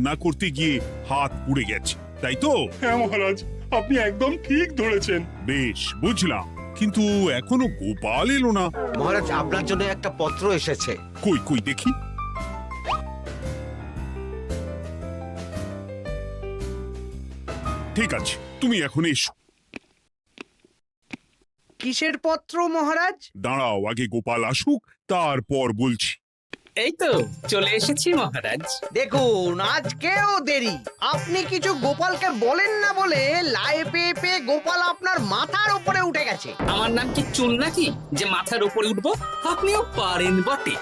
না করতে গিয়ে হাত পুড়ে গেছে, তাই তো? হ্যাঁ মহারাজ, আপনি একদম ঠিক ধরেছেন। বেশ, বুঝলাম, কিন্তু এখনো গোপাল এলো না। মহারাজ, আপনার জন্য একটা পত্র এসেছে। কই কই দেখি। ঠিক আছে, তুমি এখন এসো। কিসের পত্র মহারাজ? দাঁড়াও, আগে গোপাল আসুক, তারপর বলছি। এই তো চলে এসেছি মহারাজ। দেখুন, আজকেও দেরি। আপনি কিছু গোপালকে বলেন না বলে লাই পেয়ে পেয়ে গোপাল আপনার মাথার উপরে উঠে গেছে। আমার নাম কি চুল নাকি যে মাথার উপরে উঠবো? আপনিও পারেন বটে।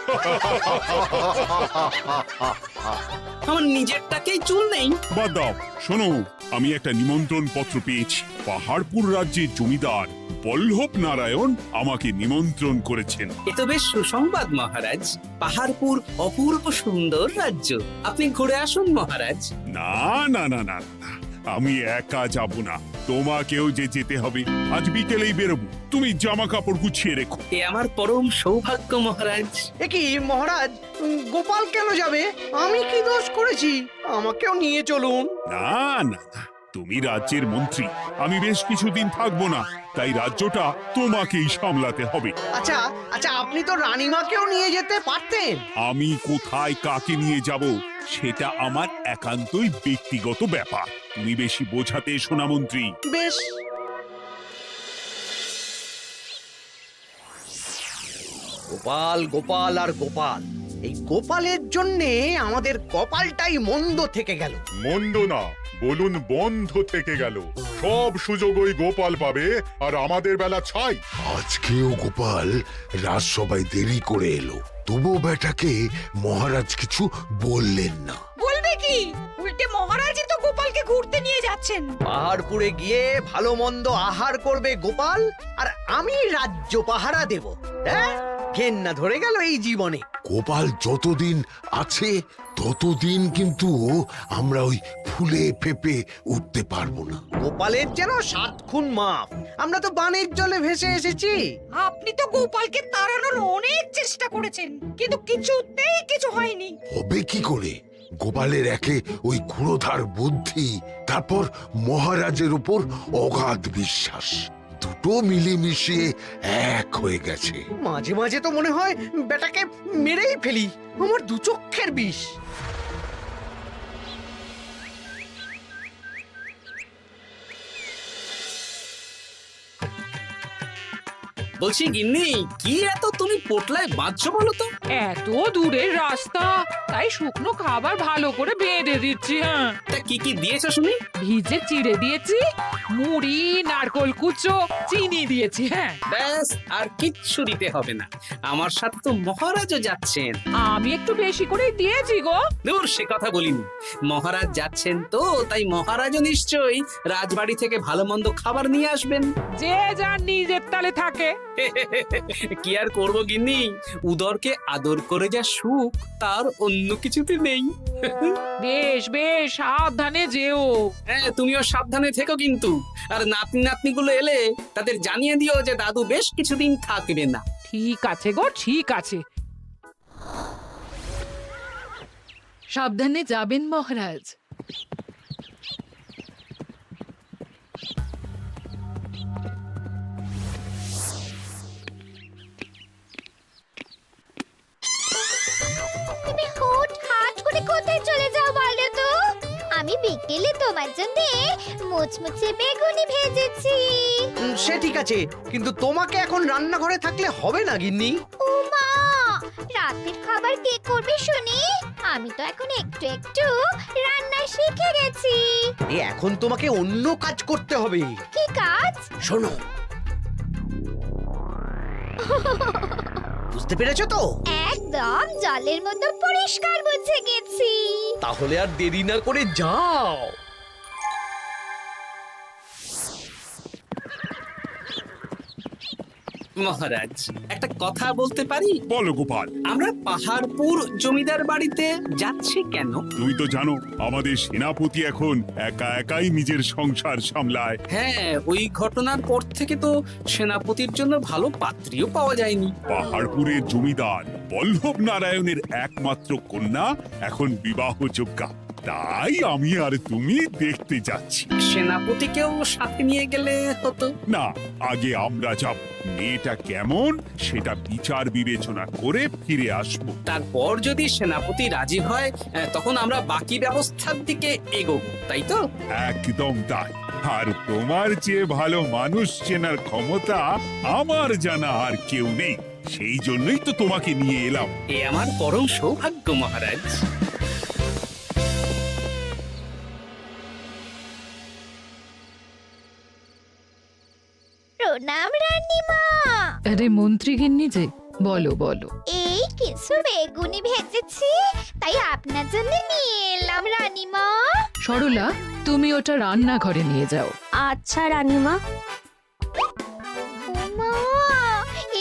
আমার নিজেরটাকেই চুল নেই। বাদ দাও, শোনো, আমি একটা নিমন্ত্রণ পত্র পেয়েছি। পাহাড়পুর রাজ্যের জমিদার বল্লভ নারায়ণ আমাকে নিমন্ত্রণ করেছেন। এ তো বেশ সুসংবাদ মহারাজ। পাহাড়পুর অপূর্ব সুন্দর রাজ্য, আপনি ঘুরে আসুন মহারাজ। না না না না না, আমি একা যাব না, তোমাকেও যে যেতে হবে। আজ বিকেলেই বেরোবো, তুমি জামা কাপড় গুছিয়ে রেখো। এ আমার পরম সৌভাগ্য মহারাজ। এ কি মহারাজ, গোপাল কেন যাবে? আমি কি দোষ করেছি? আমাকেও নিয়ে চলুন। না না না, তুমি রাজ্যের মন্ত্রী, আমি বেশ কিছুদিন থাকবো না, তাই রাজ্যটা তোমাকেই সামলাতে হবে। আচ্ছা আচ্ছা, আপনি তো রানীমাকেও নিয়ে যেতে পারতেন। আমি কোথায় কাকে নিয়ে যাব সেটা আমার একান্তই ব্যক্তিগত ব্যাপার। তুমি বেশি বোঝাতে এসো না মন্ত্রী। বেশ। গোপাল গোপাল আর গোপাল, এই গোপালের জন্যে আমাদের কপালটাই মন্দ থেকে গেল। মন্দ না, বলুন বন্ধ থেকে গেল। সব সুযোগ ওই গোপাল পাবে, আর আমাদের বেলা ছাই। আজকেও গোপাল রাজসভায় দেরি করে এলো, তবুও বেটাকে মহারাজ কিছু বললেন না। বলবে কি? উল্টে মহারাজই তো গোপালকে ঘুরতে নিয়ে যাচ্ছেন। পাহাড়পুরে গিয়ে ভালো মন্দ আহার করবে গোপাল, আর আমি রাজ্য পাহারা দেব। হ্যাঁ, ঘেন্না ধরে গেল এই জীবনে। গোপাল যতদিন আছে ততদিন কিন্তু আমরা ওই ফুলে ফেপে উঠতে পারবো না। গোপালের যেন 7 খুন মাফ। আমরা তো বানের জলে ভেসে এসেছি। আপনি তো গোপালকে তাড়ানোর অনেক চেষ্টা করেছেন, কিন্তু কিছুতেই কিছু হয়নি। হবে কি করে? গোপালের একে ওই ক্ষুরোধার বুদ্ধি, তারপর মহারাজের উপর অগাধ বিশ্বাস, দুটো মিলেমিশে এক হয়ে গেছে। মাঝে মাঝে তো মনে হয় বেটাকে মেরেই ফেলি। আমার দু চক্ষের বিষ। বলছি গিন্নি, কি এত তুমি পোটলায় বাঁধছো বলো তো? এত দূরের রাস্তা, তাই শুকনো খাবার ভালো করে বেঁধে দিচ্ছি। হ্যাঁ, তা কি কি দিয়েছো শুনি? ভিজে চিড়ে দিয়েছি, মুড়ি, নারকোল কুচো, চিনি দিয়েছি। হ্যাঁ, ব্যাস, আর কিচ্ছু দিতে হবে না। আমার সাথে তো মহারাজও যাচ্ছেন। আমি একটু বেশি করে দিয়েছি গো। দূর, সে কথা বলিনি। মহারাজ যাচ্ছেন তো, তাই মহারাজও নিশ্চয়ই রাজবাড়ি থেকে ভালো মন্দ খাবার নিয়ে আসবেন। যে যার নিজের তালে থাকে। কি আর করবো গিন্নি, উদরকে আদর করে যা সুখ, তার অন্য কিছুতে নেই। বেশ বেশ, সাবধানে যেও। হ্যাঁ, তুমিও সাবধানে থেকো কিন্তু। আর নাতনি নাতনিগুলো এলে তাদের জানিয়ে দিও যে দাদু বেশ কিছুদিন থাকবে না। ঠিক আছে গো, ঠিক আছে। সাবধানে যাবেন মহারাজ। তুমি হুটহাট করে কোথায় চলে যাও বলো তো? আমি বিকেলে তোমার জন্য মুচমুচে বেগুনি ভেজেছি। সে ঠিক আছে, কিন্তু তোমাকে এখন রান্নাঘরে থাকলে হবে না গিন্নি। ও মা, রাতের খাবার কে করবে শুনি? আমি তো এখন একটু একটু রান্না শিখে গেছি। এখন তোমাকে অন্য কাজ করতে হবে। কি কাজ? শোনো, বুঝতে পেরেছো তো? একদম জলের মতো পরিষ্কার বুঝে গেছি। তাহলে আর দেরি না করে যাও। মহারাজ, একটা কথা বলতে পারি? বলো গোপাল। আমরা পাহাড়পুর জমিদার বাড়িতে যাচ্ছি কেন? তুমি তো জানো আমাদের সেনাপতি এখন একা একাই নিজের সংসার সামলায়। হ্যাঁ, ওই ঘটনার পর থেকে তো সেনাপতির জন্য ভালো পাত্রীও পাওয়া যায়নি। পাহাড়পুরের জমিদার বল্লভ নারায়ণের একমাত্র কন্যা এখন বিবাহযোগ্যা। তাই আমি আর তুমি দেখতে যাচ্ছি। সেনাপতিকেও সাথে নিয়ে গেলে হতো। না, আগে আমরা যাব। মেয়েটা কেমন সেটা বিচার বিবেচনা করে ফিরে আসবো। তারপর যদি সেনাপতি রাজি হয় তখন আমরা বাকি ব্যবস্থার দিকে এগোবো, তাই তো? একদম তাই। আর তোমার যে ভালো মানুষ চেনার ক্ষমতা আমার জানা আর কেউ নেই, সেই জন্যই তো তোমাকে নিয়ে এলাম। এ আমার পরম সৌভাগ্য মহারাজ। প্রণাম রানীমা। আরে মন্ত্রী গিন্নি যে, বলো বলো। এই কিছু বেগুনি ভেজেছি, তাই আপনার জন্য নিয়ে এলাম রানীমা। সরলা, তুমি ওটা রান্নাঘরে নিয়ে যাও। আচ্ছা রানীমা। ওমা,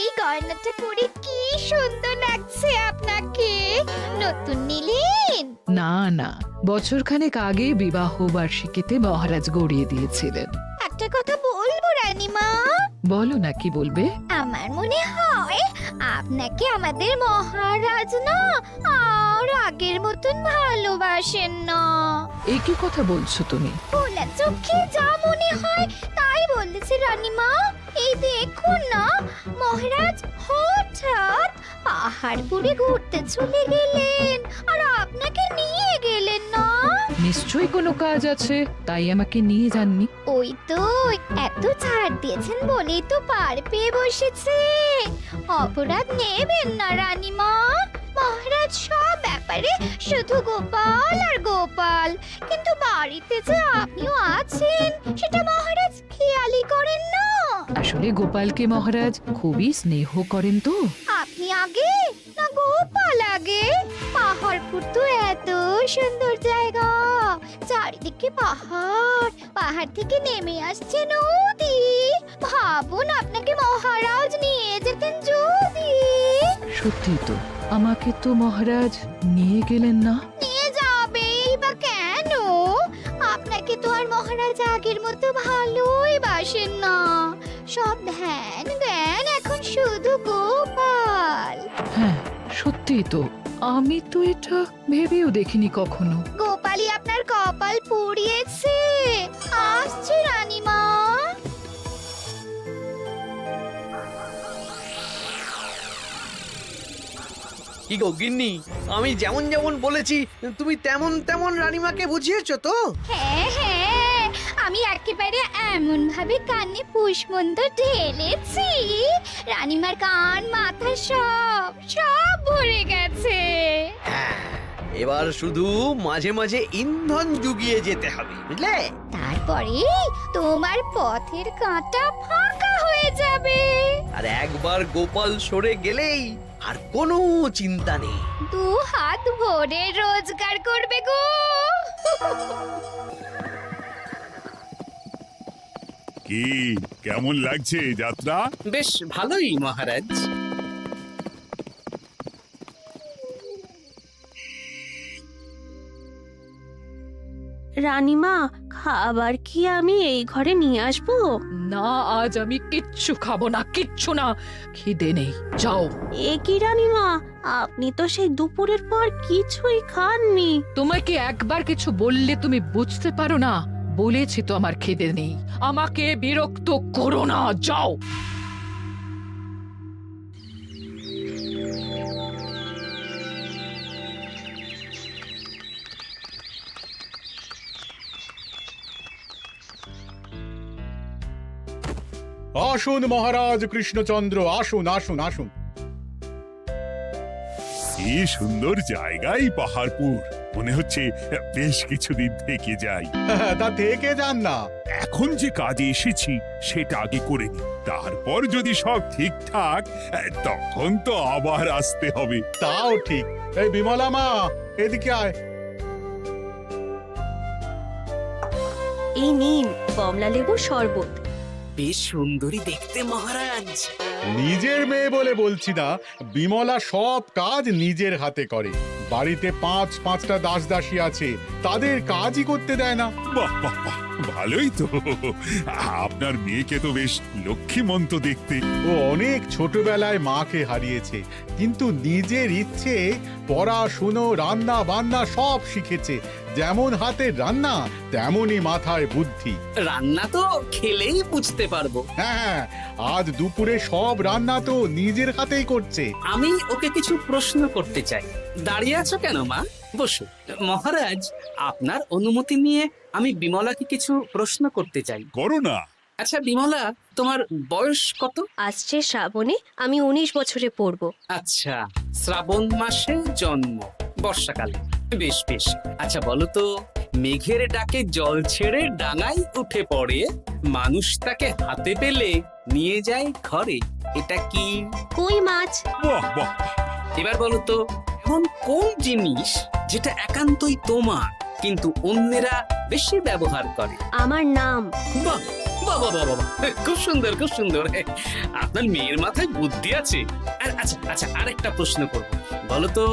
এই গয়নাটা পরে কি সুন্দর লাগছে আপনাকে। নতুন নিলেন? না না, বছরখানেক আগে বিবাহ বার্ষিকীতে মহারাজ গড়িয়ে দিয়েছিলেন। একটা কথা বলবো রানীমা? বলো না, কি বলবে? আমার মনে হয় আপনাকে আমাদের মহারাজ না আর আগের মতন ভালোবাসেন না। এই কি কথা বলছো তুমি? খোলা চোখে যা মনে হয় তাই বলেছে রানীমা। এই দেখুন না, মহারাজ হঠাৎ পাহাড়পুরে ঘুরতে চলে গেলেন আর আপনাকে নিয়ে গেলেন না। নিশ্চয়ই কোনো কাজ আছে, তাই আমাকে নিয়ে যাননি। ওই তো, এত ছাড় দিয়েছেন বলেই তো পার পেয়ে বসেছে। অপরাধ নেবেন না রানীমা। মহারাজ সব ব্যাপারে শুধু গোপাল আর গোপাল, কিন্তু বাড়িতে যে আপনিও আছেন সেটা মহারাজ খেয়ালই করেন না। আসলে গোপালকে মহারাজ খুবই স্নেহ করেন তো। আপনি আগে না গোপাল আগে? পাহাড়পুর তো এত সুন্দর জায়গা, চারিদিকে পাহাড়, পাহাড় থেকে নেমে আসছে নদী। ভাবুন আপনাকে মহারাজ নিয়ে যেতেন যদি। সত্যি তো, আমাকে তো মহারাজ নিয়ে গেলেন না। নিয়ে যাবেই বা কেন? আপনাকে তো আর মহারাজ আগের মতো ভালোই বাসেন না। সব ধ্যান জ্ঞান এখন শুধু গোপাল। হ্যাঁ সত্যি তো, আমি তো এটা ভেবেও দেখিনি কখনো। গোপালই আপনার কপাল পুড়িয়েছে। আসছে রানীমা। কি গো গিন্নি, আমি যেমন যেমন বলেছি তুমি তেমন তেমন রানীমাকে বুঝিয়েছো তো? হ্যাঁ হ্যাঁ, আমি একেবারে এমন ভাবে কানে পুষ্পন্ত ঢেলেছি, রানীমার কান মাথা সব সব ভরে গেছে। এবার শুধু মাঝে মাঝে ইন্ধন জুগিয়ে যেতে হবে, বুঝলে? তারপরে তোমার পথের কাঁটা ফাঁকা হয়ে যাবে। আর একবার গোপাল সরে গেলেই আর কোনো চিন্তা নেই। দু হাত ভরে রোজগার করবে গো। কি কেমন লাগছে যাত্রা? বেশ ভালোই মহারাজ। রানীমা, খাবার কি আমি এই ঘরে নিয়ে আসবো? না, আজ আমি কিচ্ছু খাবো না, কিচ্ছু না, খিদে নেই, যাও। এ কি রানীমা, আপনি তো সেই দুপুরের পর কিছুই খাননি। তোমাকে একবার কিছু বললে তুমি বুঝতে পারো না? বলেছি তো আমার খিদে নেই, আমাকে বিরক্ত করো না, যাও। আসুন মহারাজ কৃষ্ণচন্দ্র, আসুন আসুন আসুন। কি সুন্দর জায়গায় পাহাড়পুর, মনে হচ্ছে বেশ কিছুদিন থেকে যাই। তা থেকে যান না। এখন যে কাজে এসেছি সেটা আগে করে নি, তারপর যদি সব ঠিকঠাক তখন তো আবার আসতে হবে। তাও ঠিক। এই বিমলা মা, এদিকে আয়। এই নিন কমলা লেবুর শরবত। বেশ সুন্দরী দেখতে মহারাজ। নিজের মেয়ে বলে বলছি না, বিমলা সব কাজ নিজের হাতে করে। বাড়িতে পাঁচটা দাস দাসী আছে, তাদের কাজই করতে দেয় না। বাহ বাহ বাহ, ভালোই তো। আপনার মেয়েকে তো বেশ লক্ষ্মীমন্ত দেখতে। ও অনেক ছোটবেলায় মাকে হারিয়েছে, কিন্তু নিজের ইচ্ছে পড়াশুনো রান্না বান্না সব শিখেছে। যেমন হাতের রান্না তেমনই মাথায় বুদ্ধি। রান্না তো খেলেই বুঝতে পারবো। হ্যাঁ, আজ দুপুরে সব রান্না তো নিজের হাতেই করছে। আমি ওকে কিছু প্রশ্ন করতে চাই। দাঁড়িয়ে আছো কেন মা? বসো। মহারাজ, আপনার অনুমতি নিয়ে আমি বিমলাকে কিছু প্রশ্ন করতে চাই। করো না। আচ্ছা বিমলা, তোমার বয়স কত? আসছে শ্রাবণে আমি 19 বছরে পড়বো। আচ্ছা, শ্রাবণ মাসে জন্ম, বর্ষাকালে। বেশ বেশ। আচ্ছা বলো তো, মেঘের ডাকে জল ছেড়ে ডাঙায় উঠে পড়ে, মানুষ তাকে হাতে পেলে নিয়ে যায় ঘরে, এটা কি? কই মাছ। বাহ বাহ, এবার বলো তো, এমন কোন জিনিস যেটা একান্তই তোমার কিন্তু অন্যেরা বেশি ব্যবহার করে? আমার নাম। বাহ বাহ বাহ বাহ বাহ, খুব সুন্দর খুব সুন্দর। আপনার মেয়ের মাথায় বুদ্ধি আছে। আচ্ছা আচ্ছা, আরেকটা প্রশ্ন করব। বলো তো,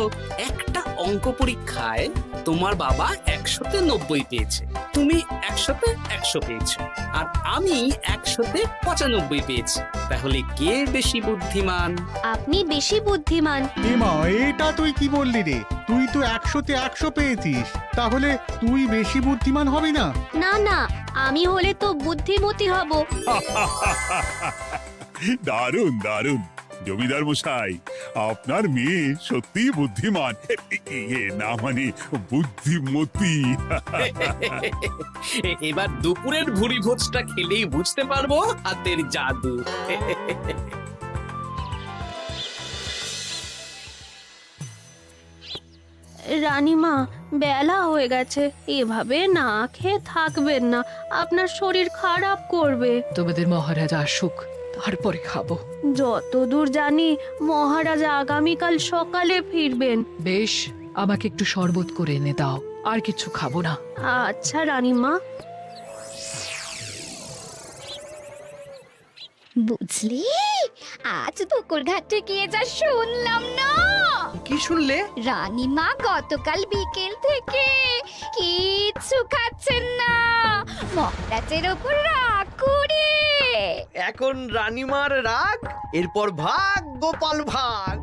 একটা অঙ্ক পরীক্ষায় তোমার বাবা 100-তে 90 পেয়েছে, তুমি 100-তে 100 পেয়েছো, আর আমি 100-তে 95 পেয়েছি। তাহলে কে বেশি বুদ্ধিমান? আপনি বেশি বুদ্ধিমান। এমা, এটা তুই কি বললি রে? তুই তো 100-তে 100 পেয়েছিস, তাহলে তুই বেশি বুদ্ধিমান হবি না? না না, আমি হলে তো বুদ্ধিমতী হব। দারুণ দারুণ। জমিদার মশাই, আপনার মেয়ে সত্যিই বুদ্ধিমান, না মানে বুদ্ধিমতী। এবার দুপুরের ভুরি ভোজটা খেলেই বুঝতে পারবো হাতের জাদু। রানীমা, বেলা হয়ে গেছে, এভাবে না খেয়ে থাকবেন না, আপনার শরীর খারাপ করবে। তোমাদের মহারাজ আসুক, তারপরে খাবো। যতদূর জানি মহারাজ আগামীকাল সকালে ফিরবেন। বেশ, আমাকে একটু শরবত করে এনে দাও, আর কিছু খাবো না। আচ্ছা রানীমা। বুঝলি, আজ পুকুর ঘাটে গিয়ে যা শুনলাম না। কি শুনলে? রানীমা গতকাল বিকেল থেকে কিচ্ছু খাচ্ছেন না, মহারাজের ওপর রাগ করে। এখন রানীমার রাগ, এরপর ভাগ গোপাল ভাগ।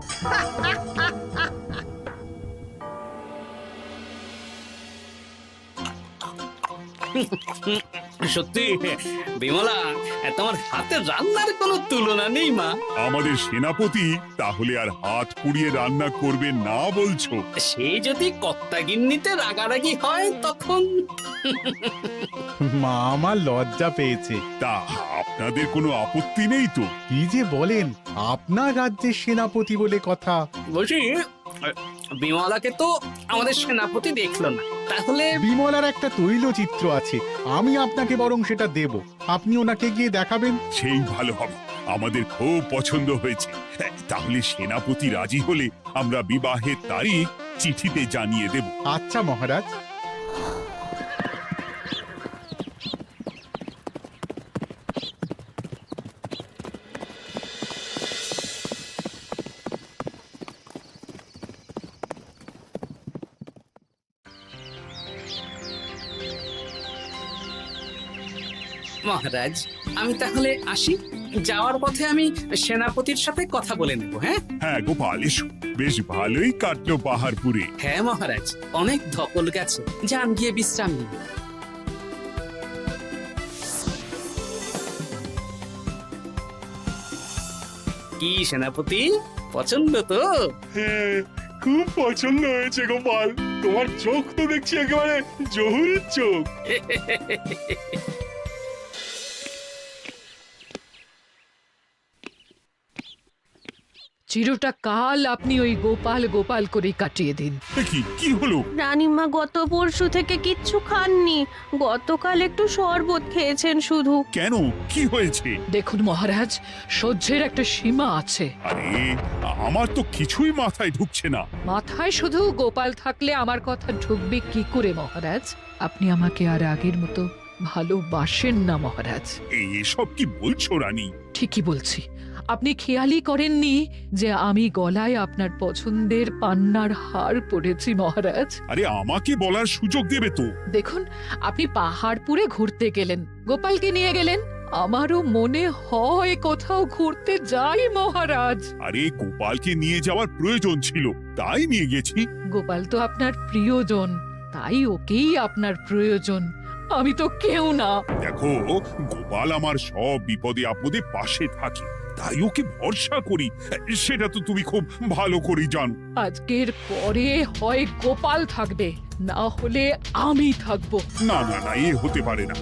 সত্যি বিমলা, তোমার হাতের রান্নার কোনো তুলনা নেই মা। আমাদের সেনাপতি তাহলে আর হাত পুড়িয়ে রান্না করবে না বলছো? সে যদি কর্তাগিন্নিতে রাগারাগি হয় তখন। মা আমার লজ্জা পেয়েছে। তা আপনাদের কোনো আপত্তি নেই তো? কি যে বলেন, আপনার রাজ্যের সেনাপতি বলে কথা। বলছি, বিমলাকে তো আমাদের সেনাপতি দেখলো না, তাহলে? বিমলার একটা তৈলচিত্র আছে, আমি আপনাকে বরং সেটা দেব, আপনি ওনাকে গিয়ে দেখাবেন। সেই ভালো হবে, আমাদের খুব পছন্দ হয়েছে। তাহলে সেনাপতি রাজি হলে আমরা বিবাহের তারিখ চিঠিতে জানিয়ে দেব। আচ্ছা মহারাজ। মহারাজ, আমি তাহলে আসি। যাওয়ার পথে আমি সেনাপতির সাথে কথা বলে নেব। হ্যাঁ হ্যাঁ গোপাল, এসো। বেশ ভালোই কাটলো পাহাড়পুরে। হ্যাঁ মহারাজ, অনেক ধকল গেছে, যান গিয়ে বিশ্রাম নিন। কি সেনাপতি, পছন্দ তো? হ্যাঁ, খুব পছন্দ হয়েছে গোপাল। তোমার চোখ তো দেখছি একেবারে জহুরের চোখ। চিরটা কাল আপনি ওই গোপাল গোপাল করে কাটিয়ে দিন। কি হলো? রানীমা গত পরশু থেকে কিচ্ছু খাননি, গতকাল একটু শরবত খেয়েছেন শুধু। কেন, কি হয়েছে? দেখুন মহারাজ, সহ্যের একটা সীমা আছে। আরে, আমার তো কিছুই মাথায় ঢুকছে না। মাথায় শুধু গোপাল থাকলে আমার কথা ঢুকবে কি করে মহারাজ? আপনি আমাকে আর আগের মতো ভালোবাসেন না মহারাজ। এসব কি বলছো রানী? ঠিকই বলছি, আপনি খেয়ালই করেননি যে আমি গলায় আপনার পছন্দের পান্নার হার পরেছি মহারাজ? আরে আমাকে বলার সুযোগ দেবে তো। দেখুন, আপনি পাহাড়পুরে ঘুরতে গেলেন, গোপালকে নিয়ে গেলেন। আমারও মনে হয় কোথাও ঘুরতে যাই মহারাজ। আরে গোপালকে নিয়ে যাওয়ার প্রয়োজন ছিল, তাই নিয়ে গেছি। গোপাল তো আপনার প্রিয়জন, তাই ওকেই আপনার প্রয়োজন। আমি তো কেউ না। দেখো, গোপাল আমার সব বিপদে আপদে পাশে থাকে, তাই ওকে ভরসা করি, সেটা তো তুমি খুব ভালো করে জানো। আজকের পরে হয় গোপাল থাকবে, না হলে আমি থাকবো। না না না, এ হতে পারে না।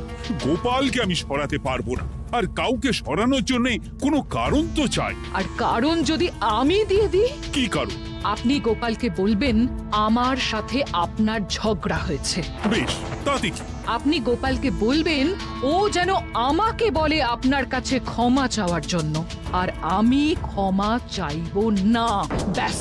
গোপালকে আমি সরাতে পারবো না, আর কাউকে সরানোর জন্য কোনো কারণ তো চাই। আর কারণ যদি আমি দিয়ে দিই? কি কারণ? আপনি গোপালকে বলবেন আমার সাথে আপনার ঝগড়া হয়েছে। বেশ, তাতে কি? আপনি গোপালকে বলবেন ও যেন আমাকে বলে আপনার কাছে ক্ষমা চাওয়ার জন্য, আর আমি ক্ষমা চাইবো না। ব্যাস,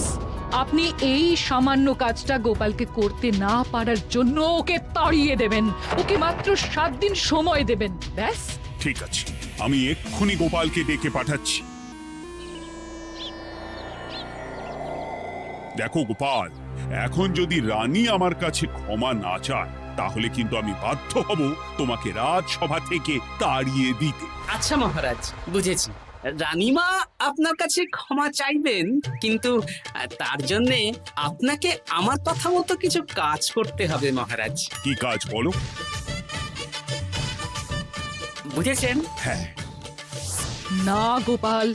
আপনি এই সামান্য কাজটা গোপালকে করতে না পারার জন্য ওকে তাড়িয়ে দেবেন, ওকে মাত্র 7 দিন সময় দেবেন। ব্যাস। ঠিক আছে, আমি এক্ষুনি গোপালকে ডেকে পাঠাচ্ছি। দেখো গোপাল, এখন যদি রানী আমার কাছে ক্ষমা না চায়, তাহলে কিন্তু আমি বাধ্য হব তোমাকে রাজসভা থেকে তাড়িয়ে দিতে। আচ্ছা মহারাজ, বুঝেছি। রানীমা আপনার কাছে ক্ষমা চাইবেন, কিন্তু তার জন্য আপনাকে আমার কথা মতো কিছু কাজ করতে হবে মহারাজ। কি কাজ বলো? বুঝেছেন? হ্যাঁ। না গোপাল,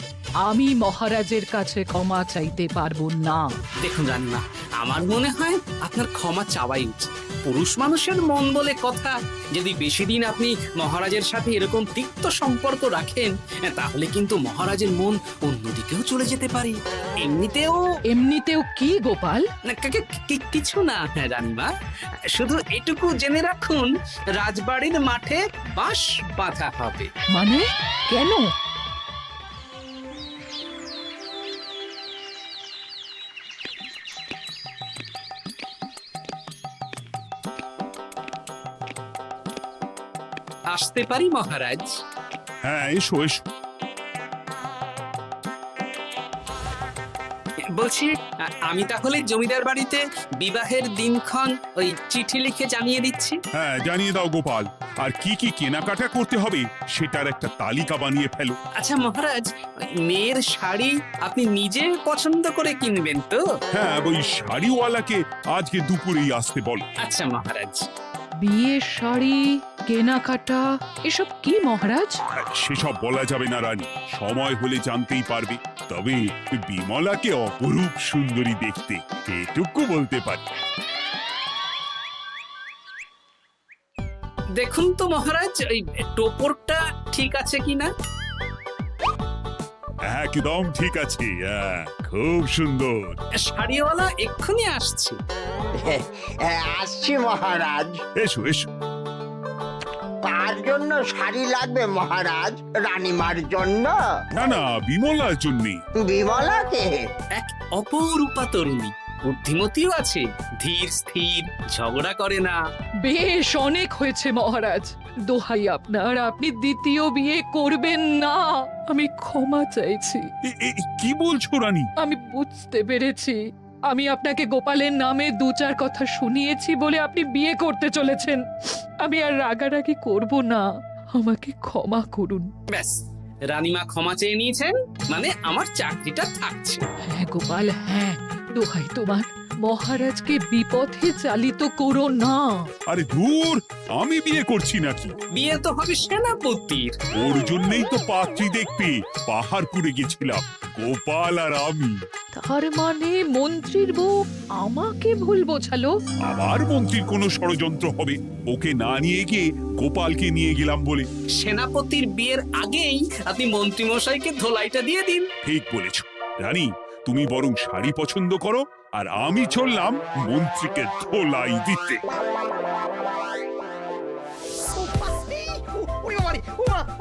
আমি মহারাজের কাছে ক্ষমা চাইতে পারবো না। দেখুন রানীমা, আমার মনে হয় আপনার ক্ষমা চাওয়াই উচিত। পুরুষ মানুষের মন বলে কথা, যদি বেশি দিন আপনি মহারাজের সাথে এরকম তিক্ত সম্পর্ক রাখেন, তাহলে কিন্তু মহারাজের মন অন্যদিকেও চলে যেতে পারে। এমনিতেও কি গোপাল? কিছু না রানীমা, শুধু এটুকু জেনে রাখুন, রাজবাড়ির মাঠে বাঁশ বাঁধা হবে। মানে কেন? আসতে পারি মহারাজ? হ্যাঁ, এসো এসো। বলছি, আমি তাহলে জমিদার বাড়িতে বিবাহের দিনক্ষণ ওই চিঠি লিখে জানিয়ে দিচ্ছি। হ্যাঁ, জানিয়ে দাও গোপাল। আর কি কি কেনাকাটা করতে হবে সেটার একটা তালিকা বানিয়ে ফেলো। আচ্ছা মহারাজ, মেয়ের শাড়ি আপনি নিজে পছন্দ করে কিনবেন তো? হ্যাঁ, ওই শাড়িওয়ালাকে আজকে দুপুরেই আসতে বলো। আচ্ছা মহারাজ। বিয়ের শাড়ি, কেনাকাটা, এসব কি মহারাজ? সেসব বলা যাবে না রানী, সময় হলে জানতেই পারবে। তবে বিমলাকে অপরূপ সুন্দরী দেখতে, এটুকু বলতে পারি। দেখুন তো মহারাজ, ওই টোপরটা ঠিক আছে কিনা? একদম ঠিক আছে, খুব সুন্দর। শাড়িওয়ালা এক্ষুনি আসছে। আসছি মহারাজ। এসো এসো। তার জন্য শাড়ি লাগবে মহারাজ? রানীমার জন্য? না না, বিমলার জন্য। বিমলাকে? এক অপরূপা তরুণী, বুদ্ধিমতীও আছে, ধীর স্থির, ঝগড়া করে না। বেশ, অনেক হয়েছে মহারাজ। দোহাই আপনার, আপনি দ্বিতীয় বিয়ে করবেন না। আমি ক্ষমা চাইছি। কি বলছো রানী? আমি বুঝতে পেরেছি, আমি আপনাকে গোপালের নামে 2-4 কথা শুনিয়েছি বলে আপনি বিয়ে করতে চলেছেন। আমি আর রাগারাগি করব না, আমাকে ক্ষমা করুন। ব্যাস, রানীমা ক্ষমা চেয়ে নিয়েছেন, মানে আমার চাকরিটা থাকছে। হ্যাঁ গোপাল, হ্যাঁ, দোহাই তোমার, মহারাজকে বিপথে চালিত করো না। আরে দূর, আমি বিয়ে করছি নাকি? বিয়ে তো হবে সেনাপতির। ওর জন্যই তো পাত্রী দেখতে পাহাড়পুরে গেছিলাম, গোপাল আর আমি। তার মানে মন্ত্রীর বউ আমাকে ভুল বোঝালো? আবার মন্ত্রীর কোনো ষড়যন্ত্র হবে, ওকে না নিয়ে গিয়ে গোপালকে নিয়ে গেলাম বলে। সেনাপতির বিয়ের আগেই আপনি মন্ত্রী মশাইকে ধোলাইটা দিয়ে দিন। ঠিক বলেছ রানী, তুমি বরং শাড়ি পছন্দ করো, আর আমি চললাম মন্ত্রীকে ধোলাই দিতে।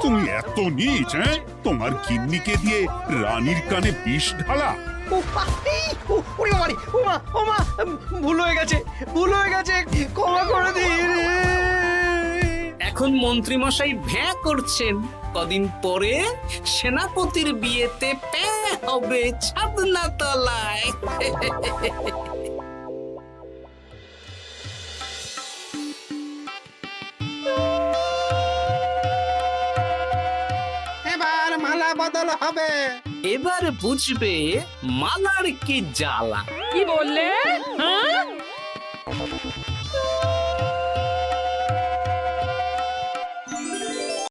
তুমি এত নীচ, হ্যাঁ? তোমার গিন্নিকে দিয়ে রানীর কানে বিষ ঢালা। ভুল হয়ে গেছে, ক্ষমা করে দিন। এখন মন্ত্রী মশাই ভ্যাঁ করছেন, কদিন পরে সেনাপতির বিয়েতে প্যাঁ হবে ছাদনা তলায়। এবার মালা বদল হবে। এবার বুঝবে মালার কি জ্বালা। কি বললে?